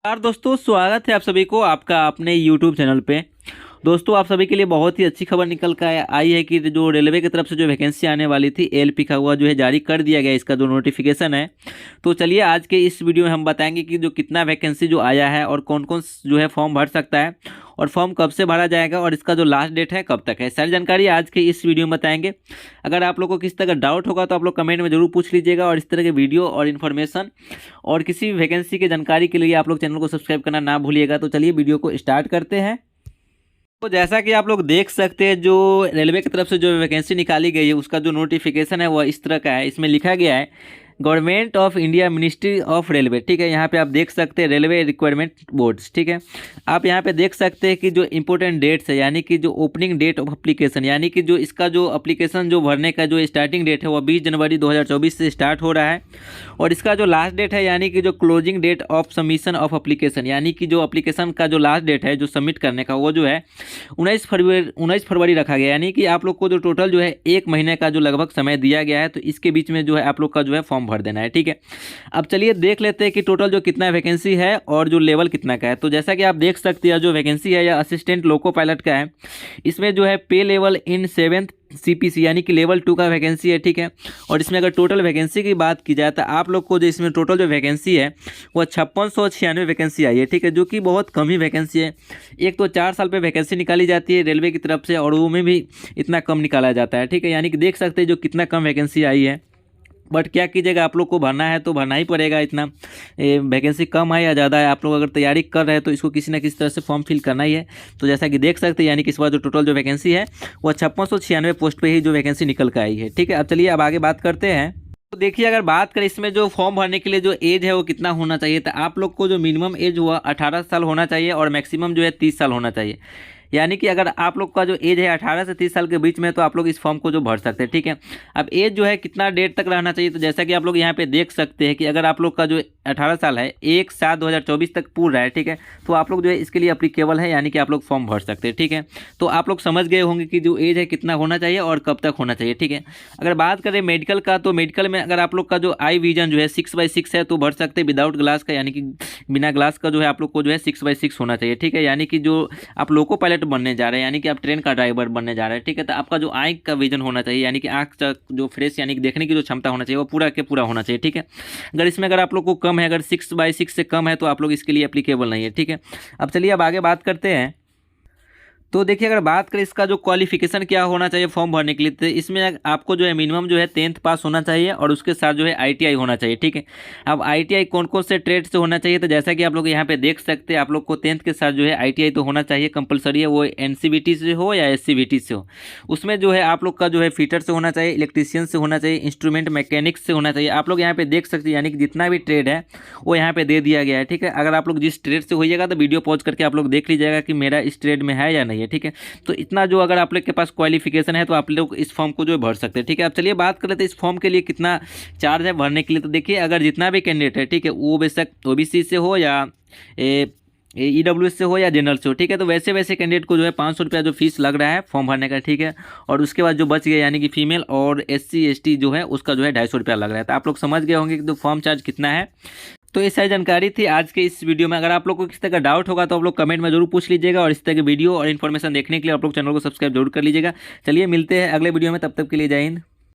यार दोस्तों, स्वागत है आप सभी को आपका अपने YouTube चैनल पे। दोस्तों, आप सभी के लिए बहुत ही अच्छी खबर निकल कर आई है कि जो रेलवे की तरफ से जो वैकेंसी आने वाली थी एलपी का हुआ जो है जारी कर दिया गया, इसका जो नोटिफिकेशन है। तो चलिए आज के इस वीडियो में हम बताएंगे कि जो कितना वैकेंसी जो आया है और कौन कौन जो है फॉर्म भर सकता है और फॉर्म कब से भरा जाएगा और इसका जो लास्ट डेट है कब तक है। सारी जानकारी आज के इस वीडियो में बताएंगे। अगर आप लोग को किस तरह का डाउट होगा तो आप लोग कमेंट में जरूर पूछ लीजिएगा। और इस तरह के वीडियो और इन्फॉर्मेशन और किसी भी वैकेंसी की जानकारी के लिए आप लोग चैनल को सब्सक्राइब करना ना भूलिएगा। तो चलिए वीडियो को स्टार्ट करते हैं। तो जैसा कि आप लोग देख सकते हैं, जो रेलवे की तरफ से जो वैकेंसी निकाली गई है उसका जो नोटिफिकेशन है वह इस तरह का है। इसमें लिखा गया है government of India ministry of railway, ठीक है। यहाँ पे आप देख सकते हैं रेलवे रिक्वायरमेंट बोर्ड्स, ठीक है। आप यहाँ पे देख सकते हैं कि जो इंपॉर्टेंट डेट्स है, यानी कि जो ओपनिंग डेट ऑफ एप्लीकेशन, यानी कि जो इसका जो एप्लीकेशन जो भरने का जो स्टार्टिंग डेट है वह 20 जनवरी 2024 से स्टार्ट हो रहा है। और इसका जो लास्ट डेट है, यानी कि जो closing date of submission of application, यानी कि जो एप्लीकेशन का जो लास्ट डेट है जो सबमिट करने का वो जो है 19 फरवरी रखा गया। यानी कि आप लोग को जो टोटल जो है 1 महीने का जो लगभग समय दिया गया है, तो इसके बीच में जो है आप लोग का जो है फॉर्म भर देना है, ठीक है। अब चलिए देख लेते हैं कि टोटल जो कितना वैकेंसी है और जो लेवल कितना का है। तो जैसा कि आप देख सकते हैं, जो वैकेंसी है यह असिस्टेंट लोको पायलट का है। इसमें जो है पे लेवल इन 7th CPC यानी कि लेवल 2 का वैकेंसी है, ठीक है। और इसमें अगर टोटल वैकेंसी की बात की जाए तो आप लोग को जो इसमें टोटल जो वैकेंसी है वह 5696 वैकेंसी आई है, ठीक है, जो कि बहुत कम ही वैकेंसी है। एक तो 4 साल पे वैकेंसी निकाली जाती है रेलवे की तरफ से और वो में भी इतना कम निकाला जाता है, ठीक है। यानी कि देख सकते हैं जो कितना कम वैकेंसी आई है। बट क्या कीजिएगा, आप लोग को भरना है तो भरना ही पड़ेगा। इतना वैकेंसी कम है या ज़्यादा है, आप लोग अगर तैयारी कर रहे हैं तो इसको किसी न किसी तरह से फॉर्म फिल करना ही है। तो जैसा कि देख सकते हैं, यानी कि इस बार जो टोटल जो वैकेंसी है वह 5696 पोस्ट पे ही जो वैकेंसी निकल कर आई है, ठीक है। अब चलिए अब आगे बात करते हैं। तो देखिए, अगर बात करें इसमें जो फॉर्म भरने के लिए जो एज है वो कितना होना चाहिए, तो आप लोग को जो मिनिमम एज हुआ 18 साल होना चाहिए और मैक्सिमम जो है 30 साल होना चाहिए। यानी कि अगर आप लोग का जो एज है 18 से 30 साल के बीच में तो आप लोग इस फॉर्म को जो भर सकते हैं, ठीक है। अब एज जो है कितना डेट तक रहना चाहिए, तो जैसा कि आप लोग यहाँ पे देख सकते हैं कि अगर आप लोग का जो 18 साल है 1/7/2024 तक पूरा रहा है, ठीक है, तो आप लोग जो है इसके लिए अप्लीकेबल है, यानी कि आप लोग फॉर्म भर सकते हैं, ठीक है। तो आप लोग समझ गए होंगे कि जो एज है कितना होना चाहिए और कब तक होना चाहिए, ठीक है। अगर बात करें मेडिकल का, तो मेडिकल में अगर आप लोग का जो आई विजन जो है 6/6 है तो भर सकते हैं विदाउट ग्लास का, यानी कि बिना ग्लास का जो है आप लोग को जो है 6/6 होना चाहिए, ठीक है। यानी कि जो आप लोको पायलट बनने जा रहे हैं, यानी कि आप ट्रेन का ड्राइवर बनने जा रहे हैं, ठीक है, तो आपका जो आँख का विजन होना चाहिए, यानी कि आँख का जो फ्रेश यानी कि देखने की जो क्षमता होना चाहिए वो पूरा के पूरा होना चाहिए, ठीक है। अगर इसमें अगर आप लोग को कम है, अगर 6/6 से कम है तो आप लोग इसके लिए एप्लीकेबल नहीं है, ठीक है। अब चलिए अब आगे बात करते हैं। तो देखिए, अगर बात करें इसका जो क्वालिफिकेशन क्या होना चाहिए फॉर्म भरने के लिए, तो इसमें आपको जो है मिनिमम जो है 10th पास होना चाहिए और उसके साथ जो है ITI होना चाहिए, ठीक है। अब ITI कौन कौन से ट्रेड से होना चाहिए, तो जैसा कि आप लोग यहाँ पे देख सकते हैं, आप लोग को 10th के साथ जो है ITI तो होना चाहिए, कंपलसरी है, वो NCVT से हो या SCVT से हो। उसमें जो है आप लोग का जो है फिटर से होना चाहिए, इलेक्ट्रीशियन से होना चाहिए, इंस्ट्रूमेंट मैकेनिक्स से होना चाहिए। आप लोग यहाँ पे देख सकते हैं, यानी कि जितना भी ट्रेड है वो यहाँ पे दे दिया गया है, ठीक है। अगर आप लोग जिस ट्रेड से होइएगा तो वीडियो पॉज करके आप लोग देख लीजिएगा कि मेरा इस ट्रेड में है या नहीं है, ठीक है। तो इतना जो अगर आप लोग के पास क्वालिफिकेशन है तो आप लोग इस फॉर्म को जो भर सकते हैं, ठीक है। अब चलिए बात कर लेते हैं इस फॉर्म के लिए कितना चार्ज है भरने के लिए। तो देखिए, अगर जितना भी कैंडिडेट है, ठीक है, वो बेशक OBC से हो या EWS से हो या जनरल से हो, ठीक है, तो वैसे वैसे कैंडिडेट को जो है 500 रुपया जो फीस लग रहा है फॉर्म भरने का, ठीक है। और उसके बाद जो बच गया, यानी कि फीमेल और SC ST जो है उसका जो है 250 रुपया लग रहा है। तो आप लोग समझ गए होंगे कि तो फॉर्म चार्ज कितना है। तो ये सारी जानकारी थी आज के इस वीडियो में। अगर आप लोग को किसी तरह का डाउट होगा तो आप लोग कमेंट में जरूर पूछ लीजिएगा और इस तरह के वीडियो और इन्फॉर्मेशन देखने के लिए आप लोग चैनल को सब्सक्राइब जरूर कर लीजिएगा। चलिए मिलते हैं अगले वीडियो में, तब तक के लिए जय हिंद।